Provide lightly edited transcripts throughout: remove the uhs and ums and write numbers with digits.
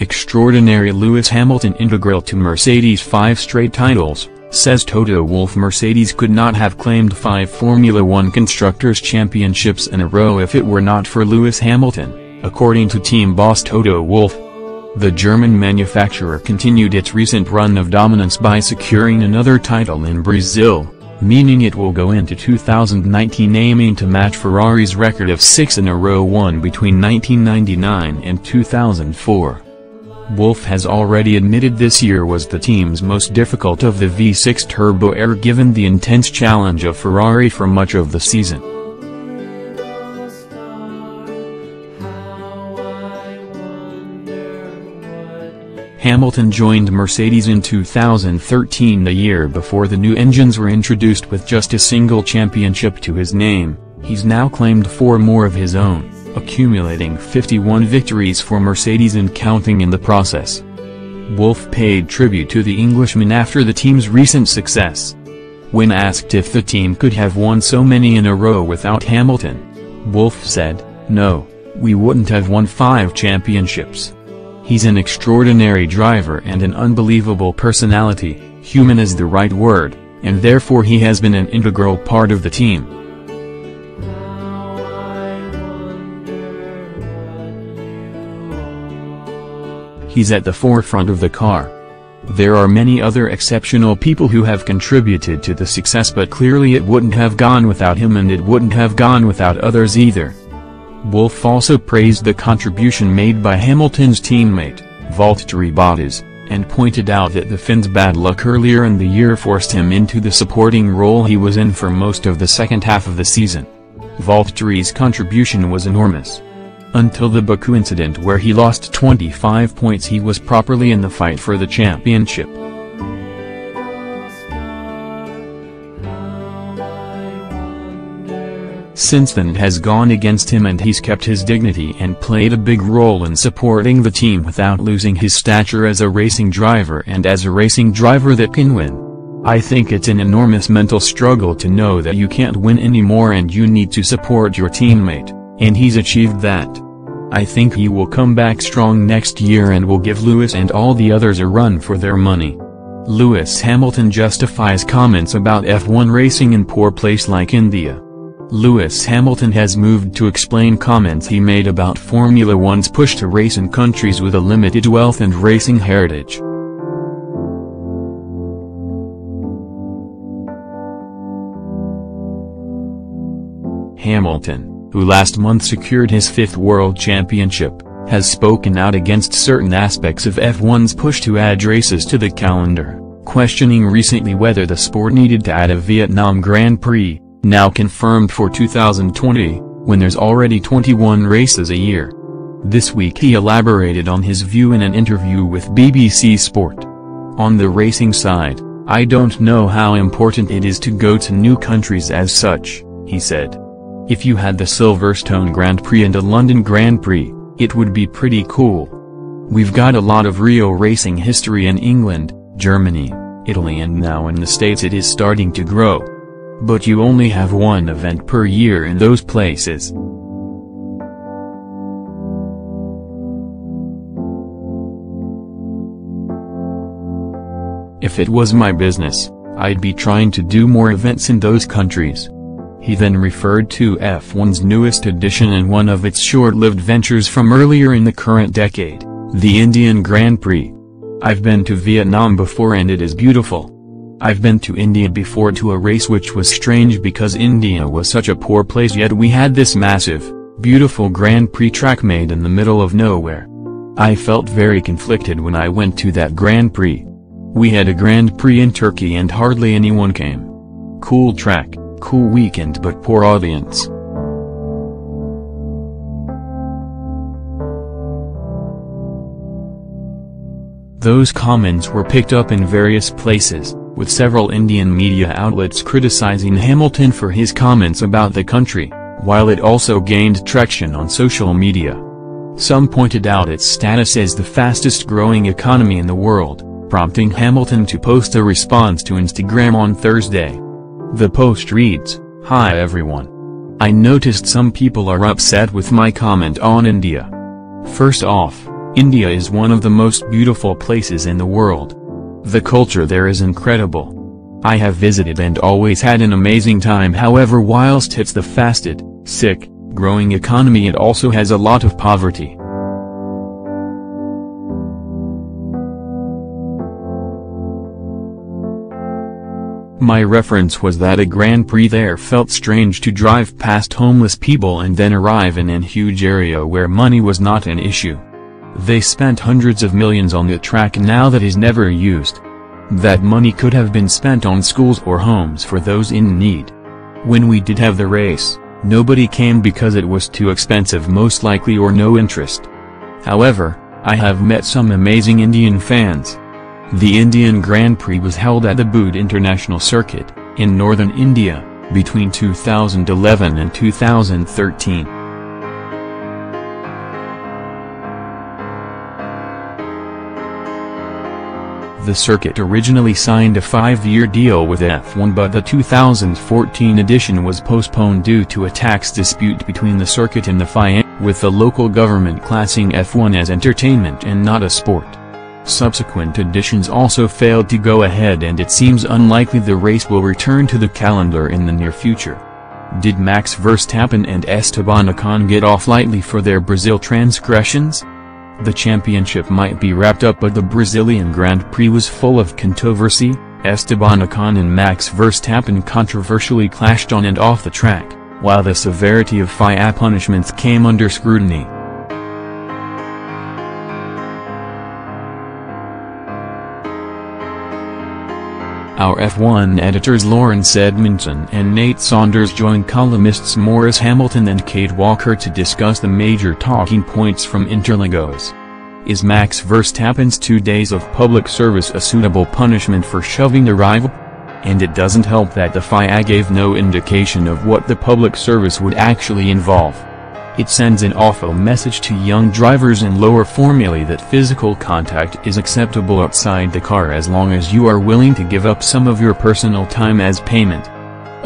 Extraordinary Lewis Hamilton integral to Mercedes' 5 straight titles, says Toto Wolff. Mercedes could not have claimed 5 Formula One Constructors' Championships in a row if it were not for Lewis Hamilton, according to team boss Toto Wolff. The German manufacturer continued its recent run of dominance by securing another title in Brazil, meaning it will go into 2019 aiming to match Ferrari's record of 6 in a row won between 1999 and 2004. Wolff has already admitted this year was the team's most difficult of the V6 turbo era given the intense challenge of Ferrari for much of the season. Hamilton joined Mercedes in 2013, the year before the new engines were introduced. With just a single championship to his name, he's now claimed 4 more of his own, accumulating 51 victories for Mercedes and counting in the process. Wolff paid tribute to the Englishman after the team's recent success. When asked if the team could have won so many in a row without Hamilton, Wolff said, "No, we wouldn't have won 5 championships. He's an extraordinary driver and an unbelievable personality, human is the right word, and therefore he has been an integral part of the team." He's at the forefront of the car. There are many other exceptional people who have contributed to the success, but clearly it wouldn't have gone without him and it wouldn't have gone without others either. Wolff also praised the contribution made by Hamilton's teammate, Valtteri Bottas, and pointed out that the Finn's bad luck earlier in the year forced him into the supporting role he was in for most of the second half of the season. Valtteri's contribution was enormous. Until the Baku incident where he lost 25 points, he was properly in the fight for the championship. Since then it has gone against him and he's kept his dignity and played a big role in supporting the team without losing his stature as a racing driver and as a racing driver that can win. I think it's an enormous mental struggle to know that you can't win anymore and you need to support your teammate, and he's achieved that. I think he will come back strong next year and will give Lewis and all the others a run for their money. Lewis Hamilton justifies comments about F1 racing in poor place like India. Lewis Hamilton has moved to explain comments he made about Formula One's push to race in countries with a limited wealth and racing heritage. Hamilton, who last month secured his 5th world championship, has spoken out against certain aspects of F1's push to add races to the calendar, questioning recently whether the sport needed to add a Vietnam Grand Prix, now confirmed for 2020, when there's already 21 races a year. This week he elaborated on his view in an interview with BBC Sport. On the racing side, I don't know how important it is to go to new countries as such, he said. If you had the Silverstone Grand Prix and a London Grand Prix, it would be pretty cool. We've got a lot of real racing history in England, Germany, Italy, and now in the States it is starting to grow. But you only have one event per year in those places. If it was my business, I'd be trying to do more events in those countries. He then referred to F1's newest addition and one of its short-lived ventures from earlier in the current decade, the Indian Grand Prix. I've been to Vietnam before and it is beautiful. I've been to India before to a race which was strange because India was such a poor place, yet we had this massive, beautiful Grand Prix track made in the middle of nowhere. I felt very conflicted when I went to that Grand Prix. We had a Grand Prix in Turkey and hardly anyone came. Cool track, cool weekend but poor audience. Those comments were picked up in various places, with several Indian media outlets criticizing Hamilton for his comments about the country, while it also gained traction on social media. Some pointed out its status as the fastest-growing economy in the world, prompting Hamilton to post a response to Instagram on Thursday. The post reads, "Hi everyone. I noticed some people are upset with my comment on India. First off, India is one of the most beautiful places in the world. The culture there is incredible. I have visited and always had an amazing time. However, whilst it's the fastest, sick, growing economy, it also has a lot of poverty. My reference was that a Grand Prix there felt strange to drive past homeless people and then arrive in an huge area where money was not an issue. They spent hundreds of millions on the track now that is never used. That money could have been spent on schools or homes for those in need. When we did have the race, nobody came because it was too expensive most likely, or no interest. However, I have met some amazing Indian fans. The Indian Grand Prix was held at the Boud International Circuit, in northern India, between 2011 and 2013. The circuit originally signed a 5-year deal with F1, but the 2014 edition was postponed due to a tax dispute between the circuit and the FIA, with the local government classing F1 as entertainment and not a sport. Subsequent editions also failed to go ahead, and it seems unlikely the race will return to the calendar in the near future. Did Max Verstappen and Esteban Ocon get off lightly for their Brazil transgressions? The championship might be wrapped up, but the Brazilian Grand Prix was full of controversy. Esteban Ocon and Max Verstappen controversially clashed on and off the track, while the severity of FIA punishments came under scrutiny. Our F1 editors Lawrence Edmondson and Nate Saunders joined columnists Maurice Hamilton and Kate Walker to discuss the major talking points from Interlagos. Is Max Verstappen's 2 days of public service a suitable punishment for shoving the rival? And it doesn't help that the FIA gave no indication of what the public service would actually involve. It sends an awful message to young drivers in lower formulae that physical contact is acceptable outside the car as long as you are willing to give up some of your personal time as payment.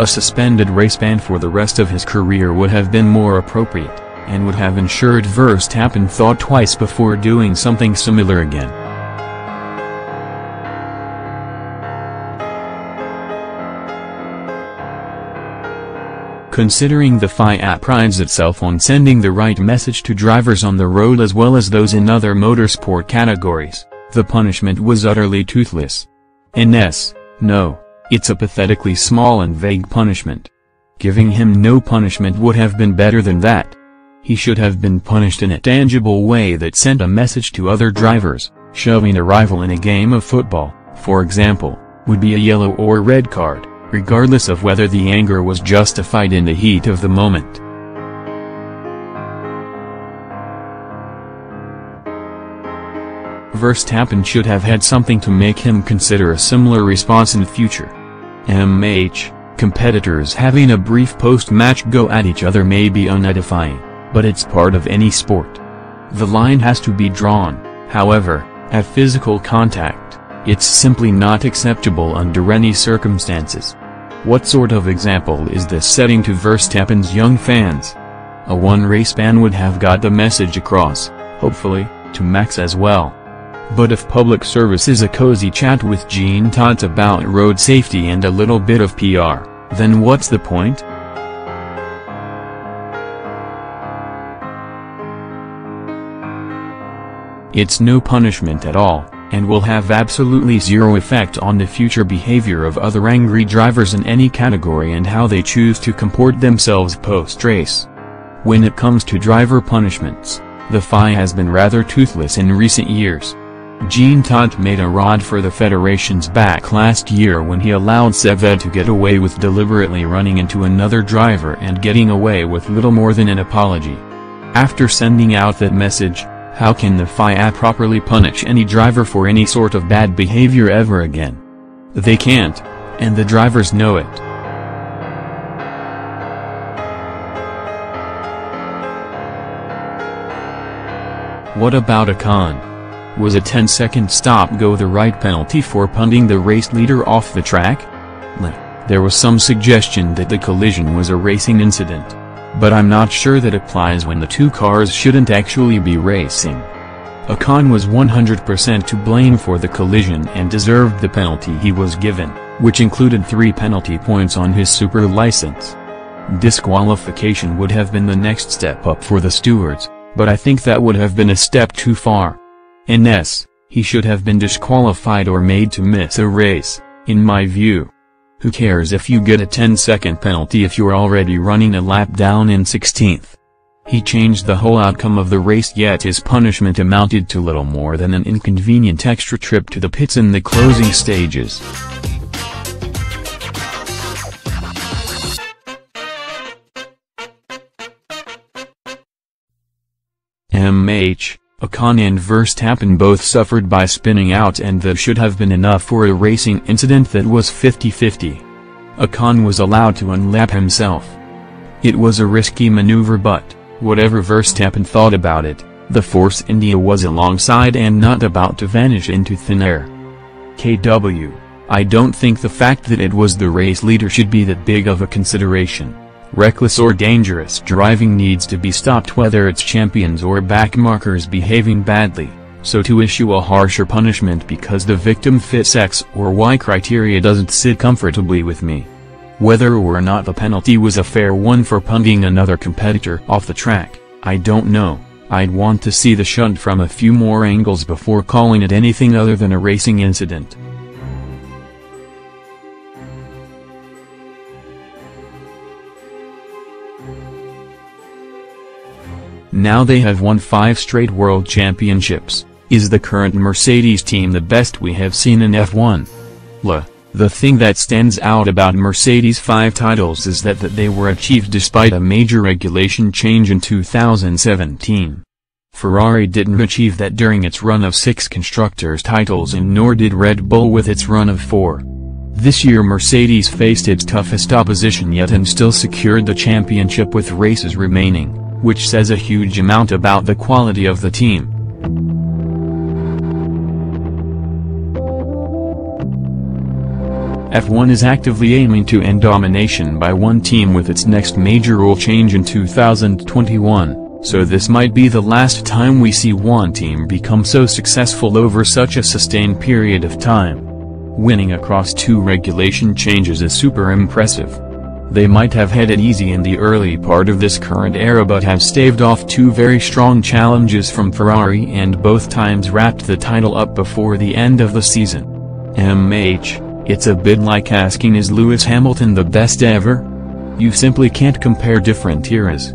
A suspended race ban for the rest of his career would have been more appropriate, and would have ensured Verstappen thought twice before doing something similar again. Considering the FIA prides itself on sending the right message to drivers on the road as well as those in other motorsport categories, the punishment was utterly toothless. No, it's a pathetically small and vague punishment. Giving him no punishment would have been better than that. He should have been punished in a tangible way that sent a message to other drivers. Shoving a rival in a game of football, for example, would be a yellow or red card, regardless of whether the anger was justified in the heat of the moment. Verstappen should have had something to make him consider a similar response in future. Competitors having a brief post-match go at each other may be unedifying, but it's part of any sport. The line has to be drawn, however, at physical contact. It's simply not acceptable under any circumstances. What sort of example is this setting to Verstappen's young fans? A one-race ban would have got the message across, hopefully, to Max as well. But if public service is a cozy chat with Jean Todt about road safety and a little bit of PR, then what's the point? It's no punishment at all, and will have absolutely zero effect on the future behavior of other angry drivers in any category and how they choose to comport themselves post-race. When it comes to driver punishments, the FIA has been rather toothless in recent years. Jean Todt made a rod for the federation's back last year when he allowed Vettel to get away with deliberately running into another driver and getting away with little more than an apology. After sending out that message, how can the FIA properly punish any driver for any sort of bad behavior ever again? They can't, and the drivers know it. What about Ocon? Was a 10-second stop-go the right penalty for punting the race leader off the track? There was some suggestion that the collision was a racing incident, but I'm not sure that applies when the two cars shouldn't actually be racing. Ocon was 100% to blame for the collision and deserved the penalty he was given, which included 3 penalty points on his super license. Disqualification would have been the next step up for the stewards, but I think that would have been a step too far. He should have been disqualified or made to miss a race, in my view. Who cares if you get a 10-second penalty if you're already running a lap down in 16th? He changed the whole outcome of the race, yet his punishment amounted to little more than an inconvenient extra trip to the pits in the closing stages. Ocon and Verstappen both suffered by spinning out, and that should have been enough for a racing incident that was 50-50. Ocon was allowed to unlap himself. It was a risky maneuver, but, whatever Verstappen thought about it, the Force India was alongside and not about to vanish into thin air. I don't think the fact that it was the race leader should be that big of a consideration. Reckless or dangerous driving needs to be stopped, whether it's champions or backmarkers behaving badly, so to issue a harsher punishment because the victim fits X or Y criteria doesn't sit comfortably with me. Whether or not the penalty was a fair one for punting another competitor off the track, I don't know. I'd want to see the shunt from a few more angles before calling it anything other than a racing incident. Now they have won 5 straight world championships. Is the current Mercedes team the best we have seen in F1? The thing that stands out about Mercedes' 5 titles is that they were achieved despite a major regulation change in 2017. Ferrari didn't achieve that during its run of 6 constructors' titles, and nor did Red Bull with its run of 4. This year Mercedes faced its toughest opposition yet and still secured the championship with races remaining, which says a huge amount about the quality of the team. F1 is actively aiming to end domination by one team with its next major rule change in 2021, so this might be the last time we see one team become so successful over such a sustained period of time. Winning across 2 regulation changes is super impressive. They might have had it easy in the early part of this current era but have staved off 2 very strong challenges from Ferrari, and both times wrapped the title up before the end of the season. It's a bit like asking, is Lewis Hamilton the best ever? You simply can't compare different eras.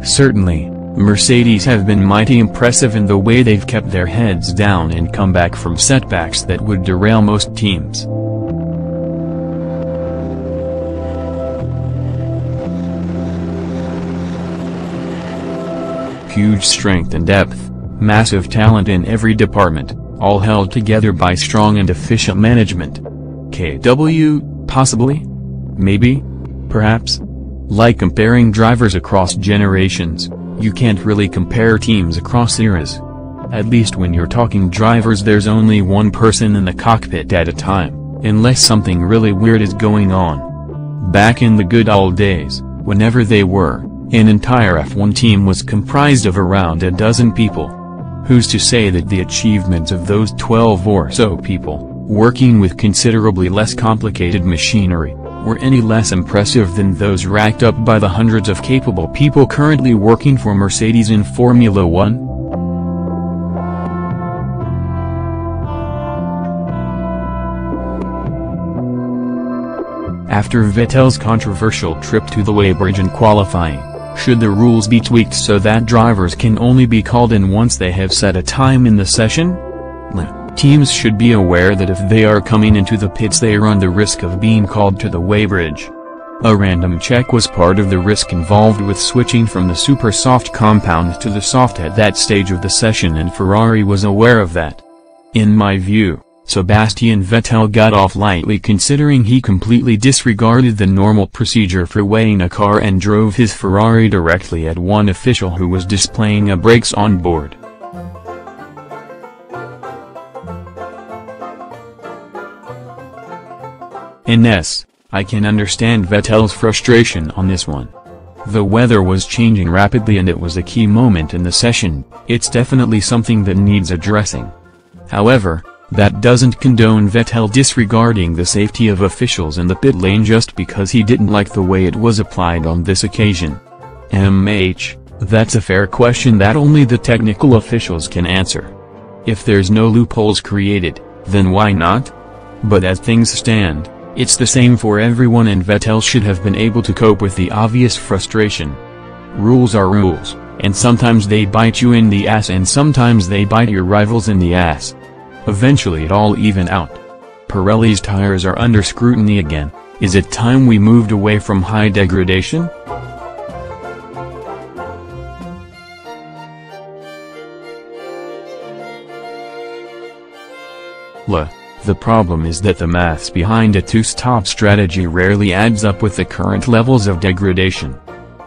Certainly, Mercedes have been mighty impressive in the way they've kept their heads down and come back from setbacks that would derail most teams. Huge strength and depth, massive talent in every department, all held together by strong and efficient management. Possibly? Maybe? Perhaps? Like comparing drivers across generations, you can't really compare teams across eras. At least when you're talking drivers, there's only one person in the cockpit at a time, unless something really weird is going on. Back in the good old days, whenever they were, an entire F1 team was comprised of around a dozen people. Who's to say that the achievements of those 12 or so people, working with considerably less complicated machinery, were any less impressive than those racked up by the hundreds of capable people currently working for Mercedes in Formula One? After Vettel's controversial trip to the weighbridge in qualifying, should the rules be tweaked so that drivers can only be called in once they have set a time in the session? Teams should be aware that if they are coming into the pits they run the risk of being called to the weighbridge. A random check was part of the risk involved with switching from the super soft compound to the soft at that stage of the session, and Ferrari was aware of that. In my view, Sebastian Vettel got off lightly considering he completely disregarded the normal procedure for weighing a car and drove his Ferrari directly at one official who was displaying a brakes on board. I can understand Vettel's frustration on this one. The weather was changing rapidly and it was a key moment in the session. It's definitely something that needs addressing. However, that doesn't condone Vettel disregarding the safety of officials in the pit lane just because he didn't like the way it was applied on this occasion. That's a fair question that only the technical officials can answer. If there's no loopholes created, then why not? But as things stand, it's the same for everyone and Vettel should have been able to cope with the obvious frustration. Rules are rules, and sometimes they bite you in the ass and sometimes they bite your rivals in the ass. Eventually it all even out. Pirelli's tires are under scrutiny again. Is it time we moved away from high degradation? The problem is that the maths behind a two-stop strategy rarely adds up with the current levels of degradation.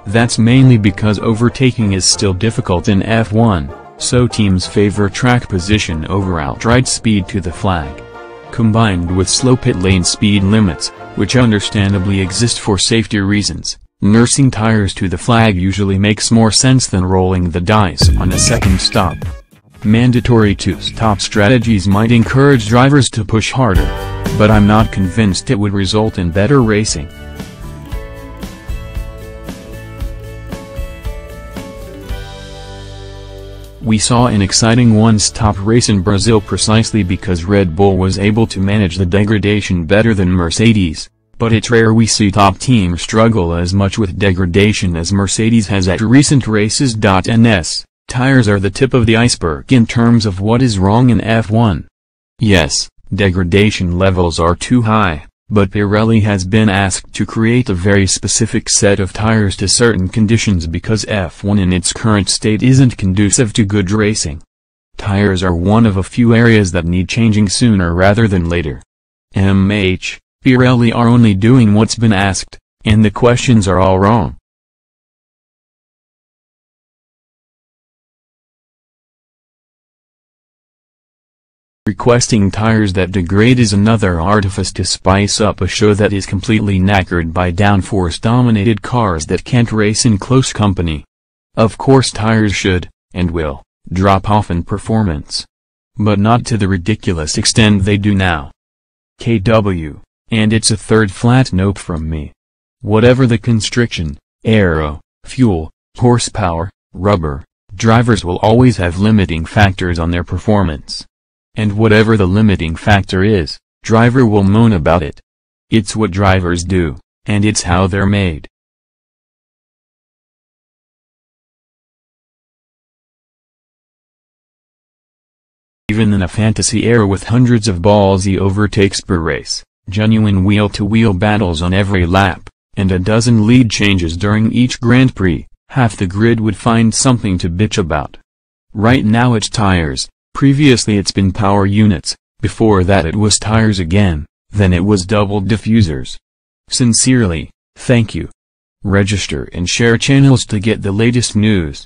That's mainly because overtaking is still difficult in F1, so teams favor track position over outright speed to the flag. Combined with slow pit lane speed limits, which understandably exist for safety reasons, nursing tires to the flag usually makes more sense than rolling the dice on a second stop. Mandatory two-stop strategies might encourage drivers to push harder, but I'm not convinced it would result in better racing. We saw an exciting one-stop race in Brazil precisely because Red Bull was able to manage the degradation better than Mercedes, but it's rare we see top teams struggle as much with degradation as Mercedes has at recent races. Ns. Tires are the tip of the iceberg in terms of what is wrong in F1. Yes, degradation levels are too high, but Pirelli has been asked to create a very specific set of tires to certain conditions because F1 in its current state isn't conducive to good racing. Tires are one of a few areas that need changing sooner rather than later. Pirelli are only doing what's been asked, and the questions are all wrong. Requesting tires that degrade is another artifice to spice up a show that is completely knackered by downforce-dominated cars that can't race in close company. Of course tires should, and will, drop off in performance. But not to the ridiculous extent they do now. KW, and it's a third flat nope from me. Whatever the constriction, aero, fuel, horsepower, rubber, drivers will always have limiting factors on their performance. And whatever the limiting factor is, driver will moan about it. It's what drivers do, and it's how they're made. Even in a fantasy era with hundreds of ballsy overtakes per race, genuine wheel-to-wheel battles on every lap, and a dozen lead changes during each Grand Prix, half the grid would find something to bitch about. Right now it's tires. Previously it's been power units, before that it was tires again, then it was double diffusers. Sincerely, thank you. Register and share channels to get the latest news.